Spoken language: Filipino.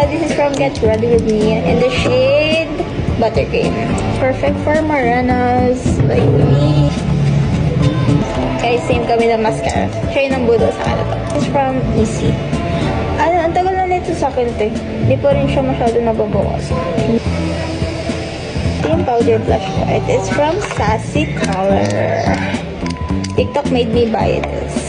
This is from Get Ready With Me in the shade Buttercream. Perfect for morenas like me. Guys, same kami ng mascara. Siya yung budo sa kanila to. This is from Easy. Ang tagal na nito sa akin ito. Hindi po rin siya masyado nababawas. Yung powder blush ko. It is from Sassy Color. TikTok made me buy this.